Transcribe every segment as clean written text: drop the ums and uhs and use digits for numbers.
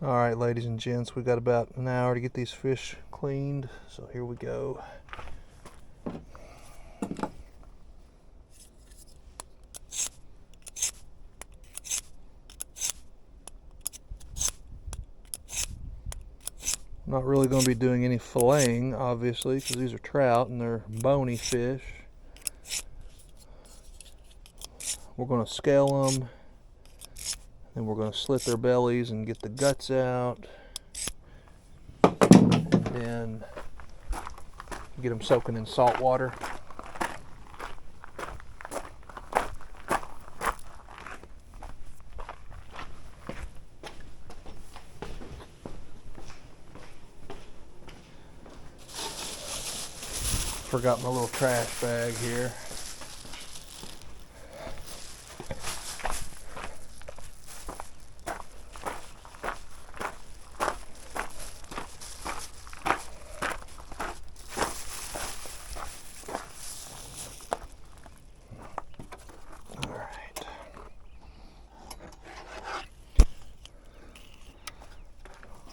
Alright, ladies and gents, we've got about an hour to get these fish cleaned, so here we go. I'm not really going to be doing any filleting, obviously, because these are trout and they're bony fish. We're going to scale them, then we're going to slit their bellies and get the guts out, and then get them soaking in salt water. Forgot my little trash bag here.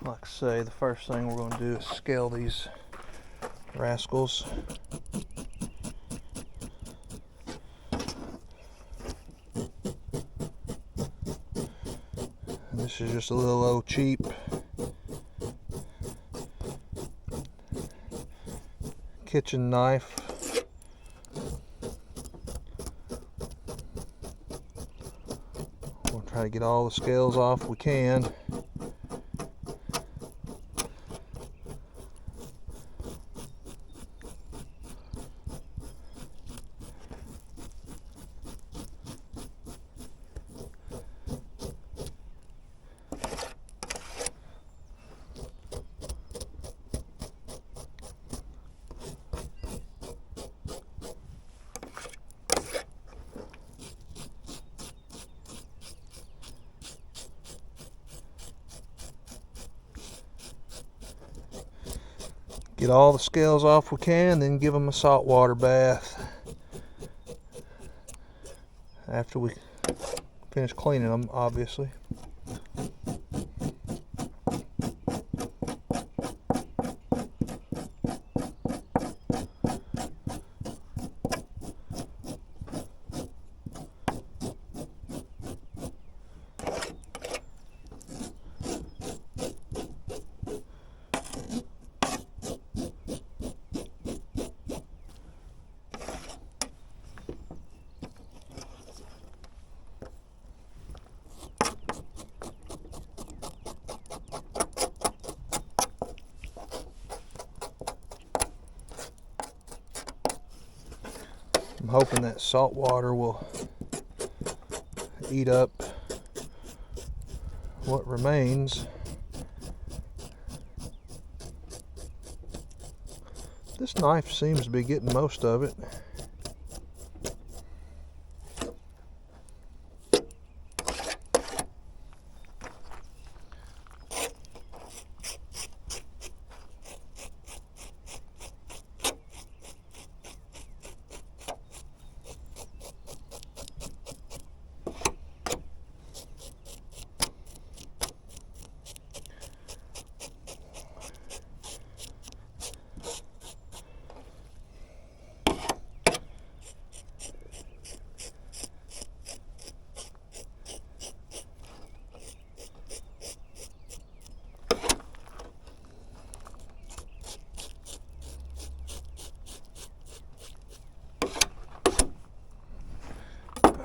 Like I say, the first thing we're going to do is scale these rascals. And this is just a little old cheap kitchen knife. We'll try to get all the scales off we can. Get all the scales off we can, then give them a saltwater bath after we finish cleaning them, obviously. I'm hoping that salt water will eat up what remains. This knife seems to be getting most of it.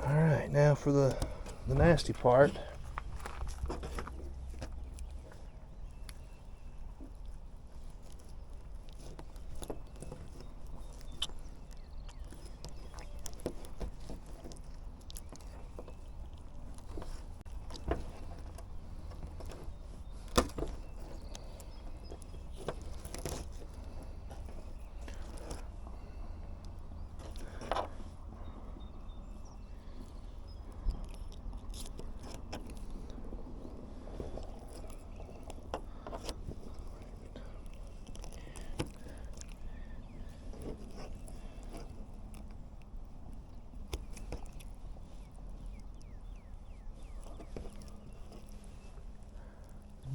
Alright, now for the nasty part.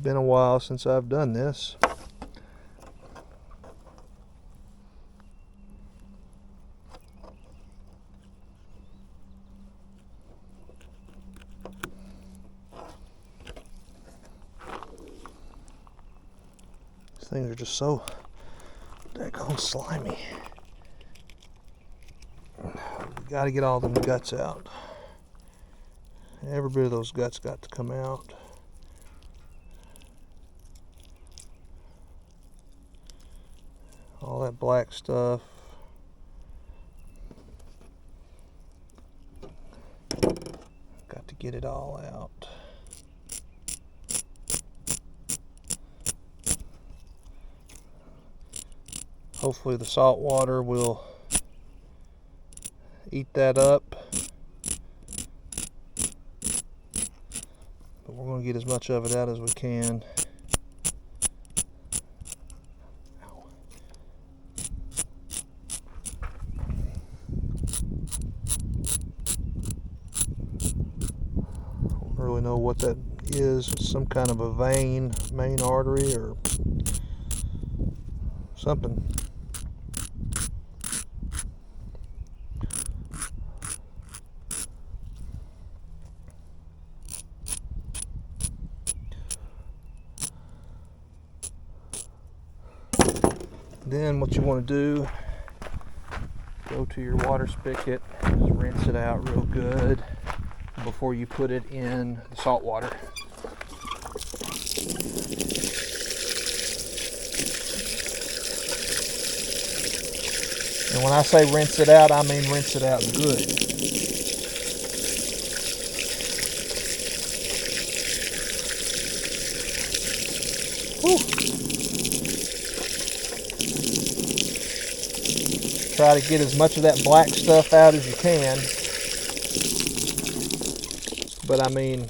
been a while since I've done this. These things are just so daggone slimy. Got to get all them guts out. Every bit of those guts got to come out. All that black stuff. Got to get it all out. Hopefully the salt water will eat that up. But we're going to get as much of it out as we can. Don't really know what that is. It's some kind of a vein, main artery or something. Then what you want to do, go to your water spigot, just rinse it out real good before you put it in the salt water. And when I say rinse it out, I mean rinse it out good. Whew. Try to get as much of that black stuff out as you can. But I mean,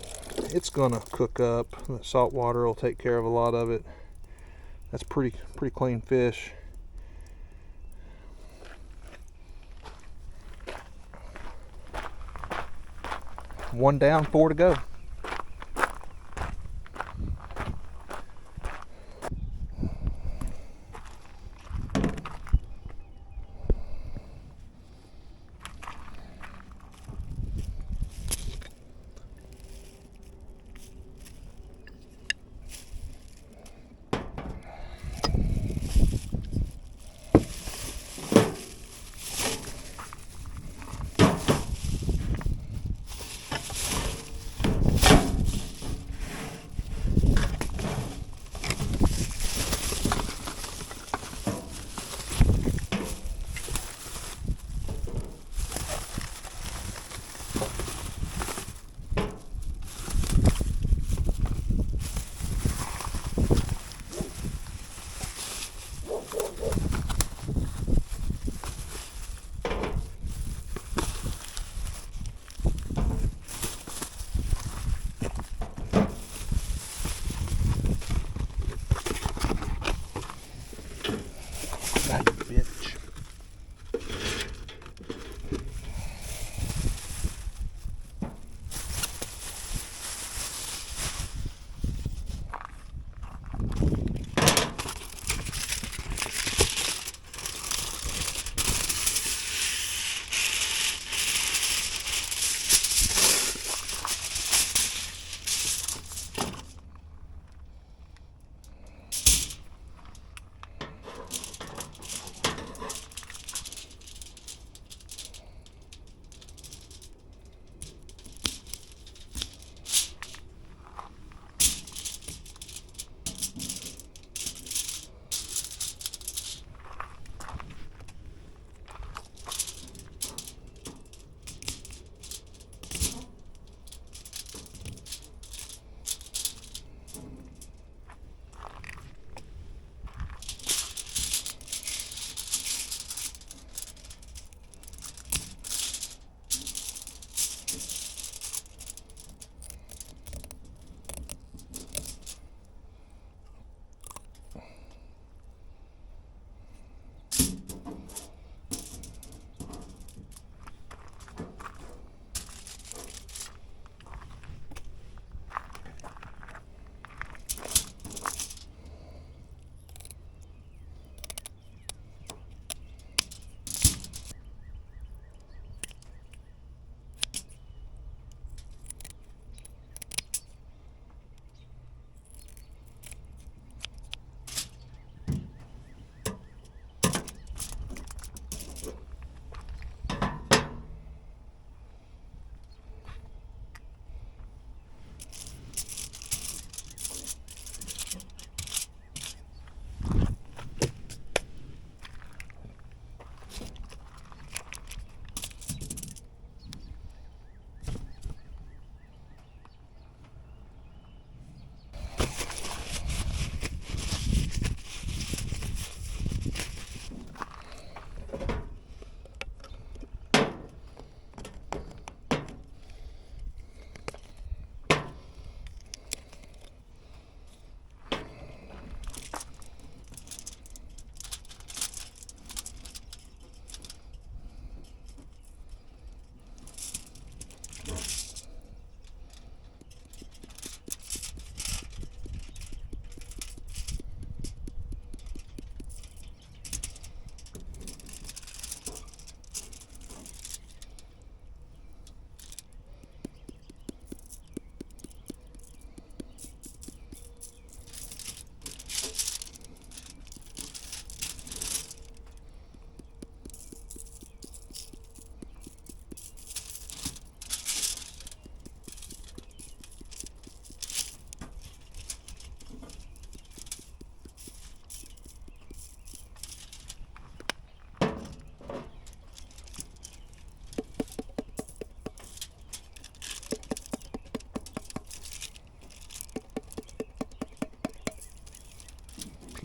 it's gonna cook up. The salt water will take care of a lot of it. That's pretty clean fish. One down, 4 to go.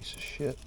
Piece of shit.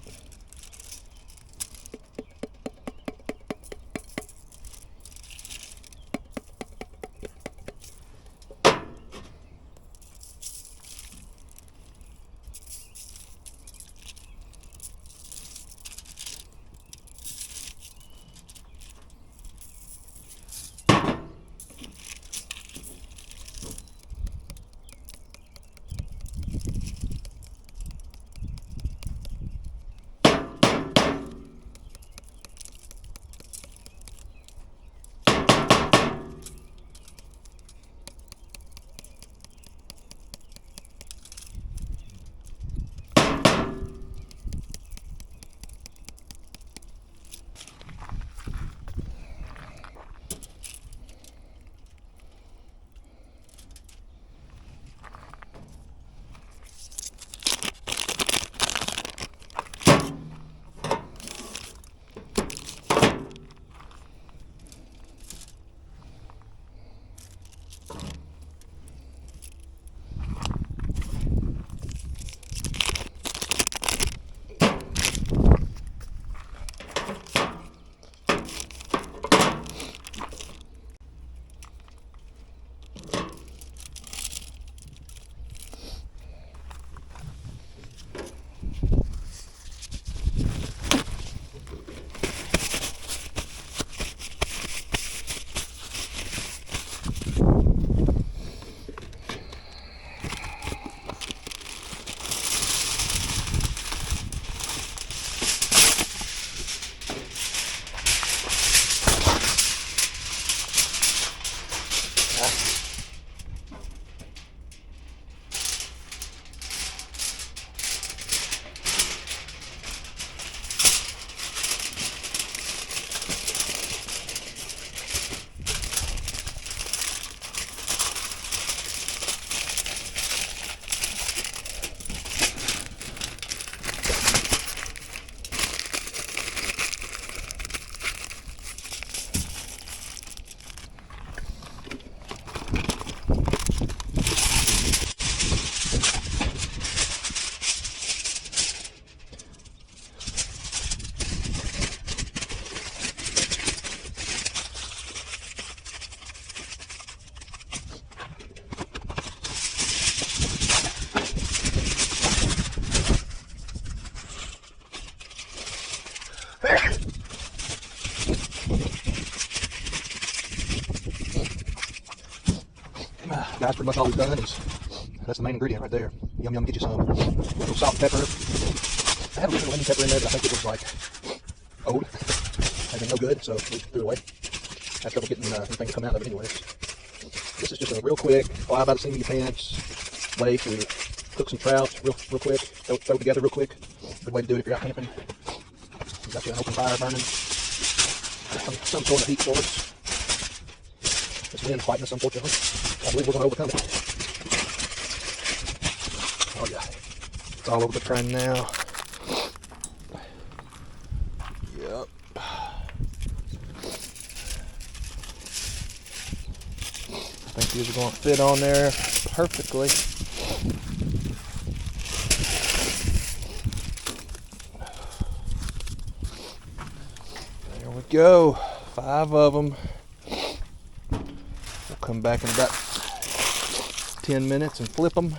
Guys, pretty much all we've done is, that's the main ingredient right there. Yum yum, get you some little salt and pepper. I had a little lemon pepper in there, but I think it was like old. Had been no good, so we threw it away. Had trouble getting anything to come out of it anyways. This is just a real quick, fly by the seam of your pants way to cook some trout real quick. Throw it together real quick. Good way to do it if you're out camping. You got you an open fire burning. Some sort of heat source. This wind's fighting us, unfortunately. I believe we're going to overcome it. Oh yeah. It's all over the trend now. Yep. I think these are going to fit on there perfectly. There we go. 5 of them. We'll come back in about 10 minutes and flip them.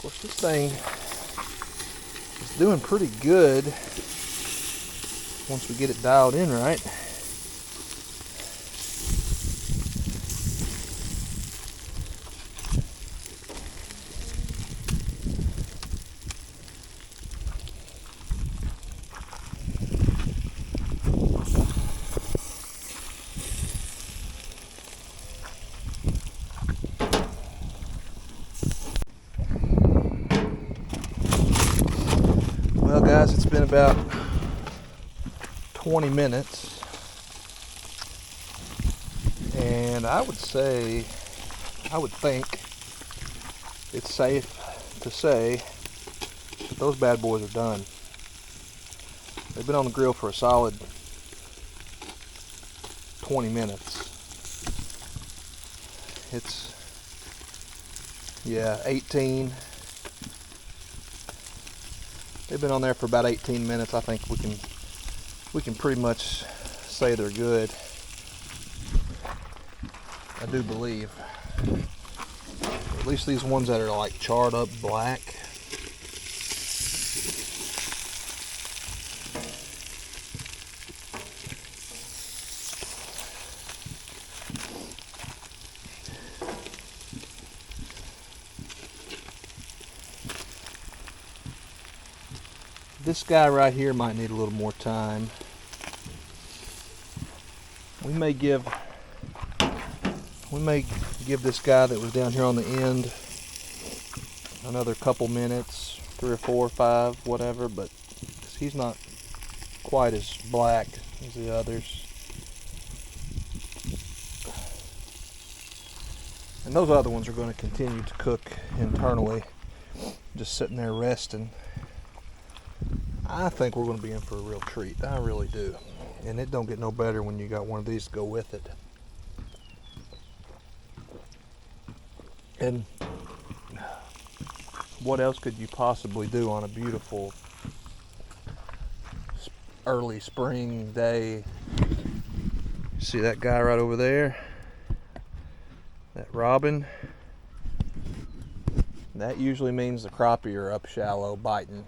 course, this thing is doing pretty good once we get it dialed in right. Well, guys, it's been about 20 minutes, and I would think it's safe to say that those bad boys are done. They've been on the grill for a solid 20 minutes. It's, yeah, 18. They've been on there for about 18 minutes. I think we can pretty much say they're good. I do believe. At least these ones that are like charred up black. This guy right here might need a little more time. We may give this guy that was down here on the end another couple minutes, 3 or 4 or 5, whatever, but he's not quite as black as the others. And those other ones are going to continue to cook internally, just sitting there resting. I think we're going to be in for a real treat. I really do. And it don't get no better when you got one of these to go with it. And what else could you possibly do on a beautiful early spring day? See that guy right over there? That robin? That usually means the crappie are up shallow biting.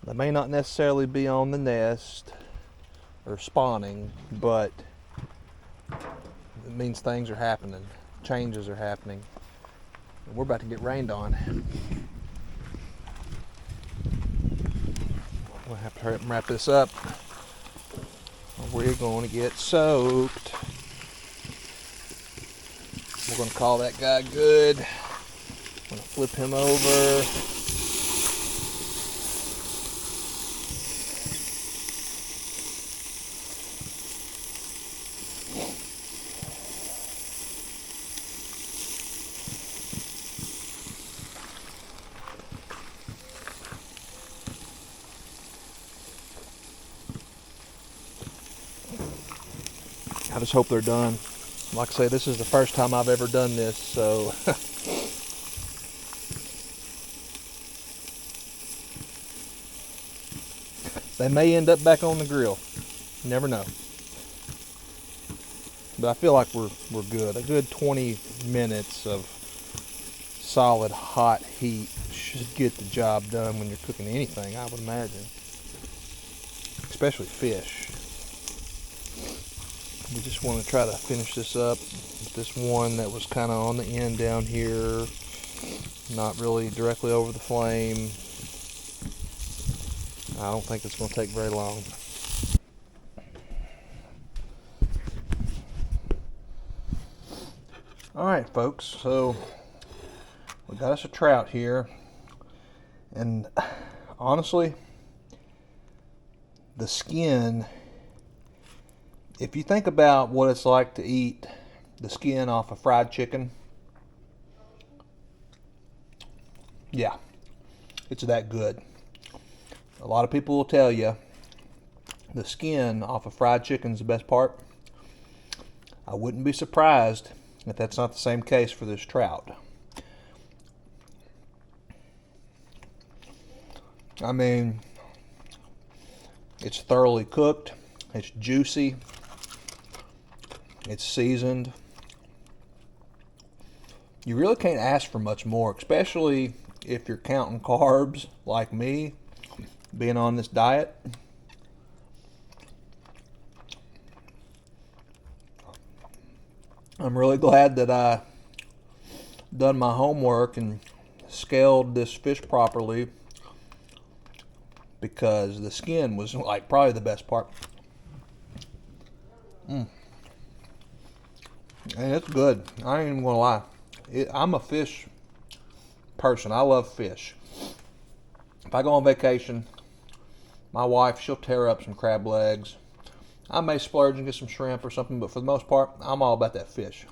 They may not necessarily be on the nest or spawning, but it means things are happening, changes are happening. And we're about to get rained on. We'll have to hurry up and wrap this up. We're going to get soaked. We're going to call that guy good. I'm going to flip him over. I just hope they're done. Like I say, this is the first time I've ever done this, so they may end up back on the grill. You never know. But I feel like we're good. A good 20 minutes of solid hot heat should get the job done when you're cooking anything, I would imagine. Especially fish. We just want to try to finish this up. This one that was kind of on the end down here, not really directly over the flame. I don't think it's going to take very long. Alright folks, so we got us a trout here, and honestly, the skin, if you think about what it's like to eat the skin off a fried chicken, yeah, it's that good. A lot of people will tell you the skin off a fried chicken is the best part. I wouldn't be surprised if that's not the same case for this trout. I mean, it's thoroughly cooked, it's juicy, it's seasoned. You really can't ask for much more, especially if you're counting carbs like me, being on this diet, I'm really glad that I done my homework and scaled this fish properly, because the skin was like probably the best part. And it's good. I ain't even gonna lie. I'm a fish person. I love fish. If I go on vacation, my wife, she'll tear up some crab legs. I may splurge and get some shrimp or something, but for the most part, I'm all about that fish.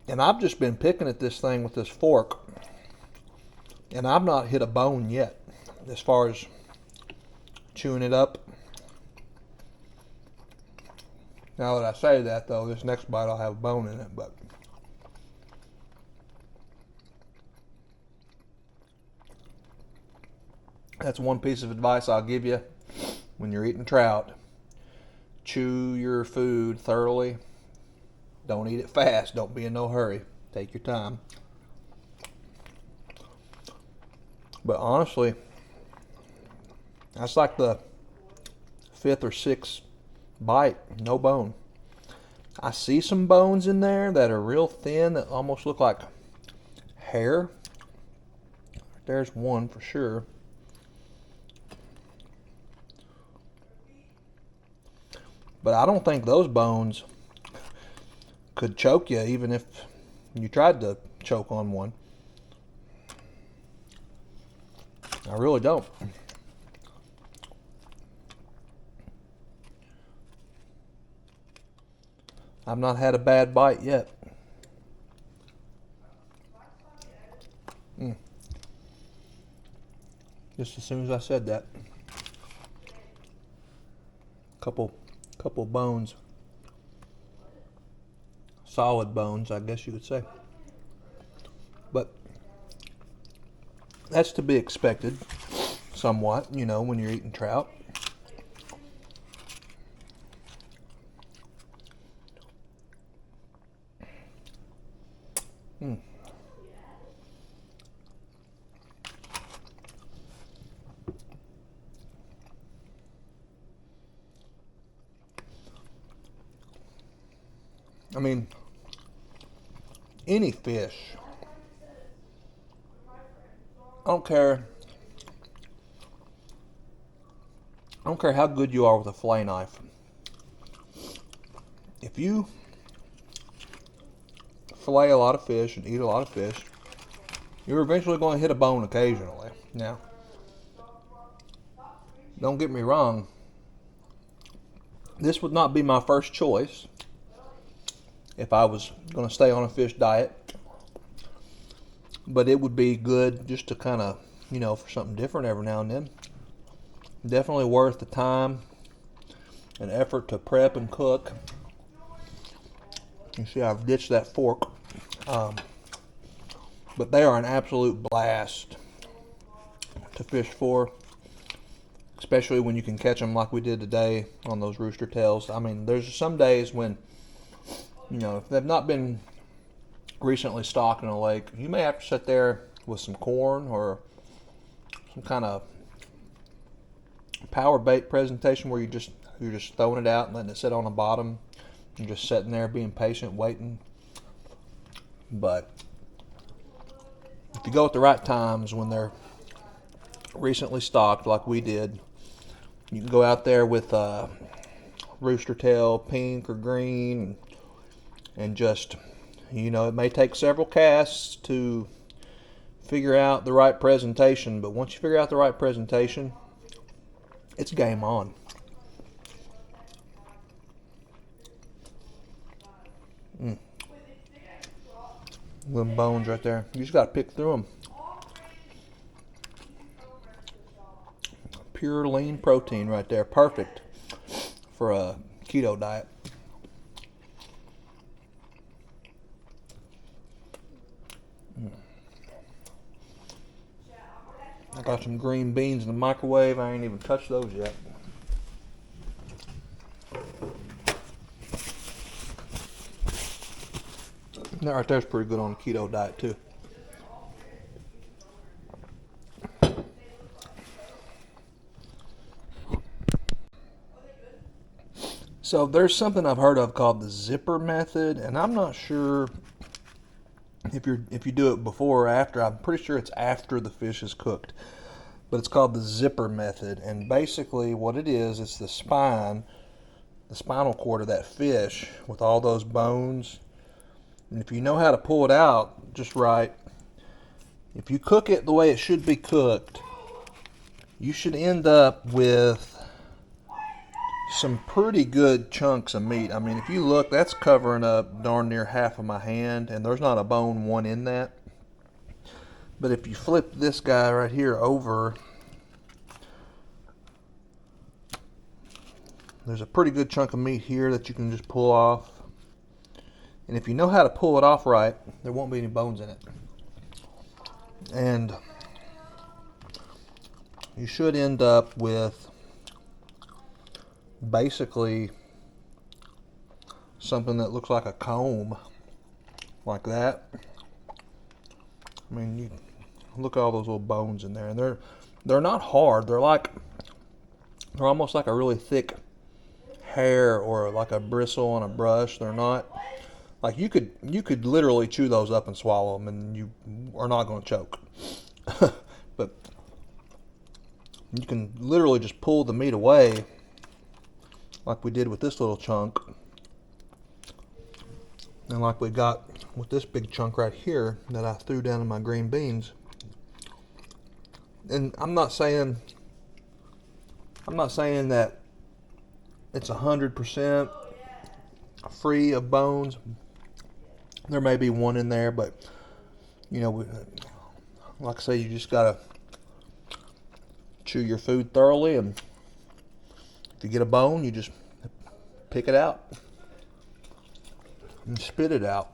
And I've just been picking at this thing with this fork, and I've not hit a bone yet as far as chewing it up. Now that I say that, though, this next bite I'll have a bone in it, but that's one piece of advice I'll give you when you're eating trout. Chew your food thoroughly. Don't eat it fast. Don't be in no hurry. Take your time. But honestly, that's like the 5th or 6th bite, no bone. I see some bones in there that are real thin that almost look like hair. There's one for sure. But I don't think those bones could choke you even if you tried to choke on one. I really don't. I've not had a bad bite yet. Just as soon as I said that. Couple bones. Solid bones, I guess you could say. But that's to be expected somewhat, you know, when you're eating trout. I mean, any fish. I don't care. I don't care how good you are with a fillet knife. If you fillet a lot of fish and eat a lot of fish, you're eventually going to hit a bone occasionally. Now, don't get me wrong. This would not be my first choice if I was going to stay on a fish diet. But it would be good just to kind of, you know, for something different every now and then. Definitely worth the time and effort to prep and cook. You see I've ditched that fork. But they are an absolute blast to fish for. Especially when you can catch them like we did today on those rooster tails. I mean, there's some days when, you know, if they've not been recently stocked in a lake, you may have to sit there with some corn or some kind of power bait presentation where you're just throwing it out and letting it sit on the bottom and just sitting there being patient, waiting. But if you go at the right times when they're recently stocked like we did, you can go out there with rooster tail, pink or green, and just, you know, it may take several casts to figure out the right presentation, but once you figure out the right presentation, it's game on. Little bones right there. You just got to pick through them. Pure lean protein right there. Perfect for a keto diet. I got some green beans in the microwave. I ain't even touched those yet. That right there's pretty good on a keto diet too. So there's something I've heard of called the zipper method, and I'm not sure if you do it before or after. I'm pretty sure it's after the fish is cooked, but it's called the zipper method. And basically, what it is, it's the spinal cord of that fish with all those bones. And if you know how to pull it out just right, if you cook it the way it should be cooked, you should end up with some pretty good chunks of meat. I mean, if you look, that's covering up darn near half of my hand, and there's not a bone one in that. But if you flip this guy right here over, there's a pretty good chunk of meat here that you can just pull off. And if you know how to pull it off right, there won't be any bones in it. And you should end up with basically something that looks like a comb, like that. I mean, you look at all those little bones in there, and they're not hard. They're almost like a really thick hair or like a bristle on a brush. They're not like you could literally chew those up and swallow them, and you are not going to choke. But you can literally just pull the meat away, like we did with this little chunk, and like we got with this big chunk right here that I threw down in my green beans. And I'm not saying that it's 100% free of bones. There may be one in there, but you know, like I say, you just gotta chew your food thoroughly, and if you get a bone, you just pick it out and spit it out.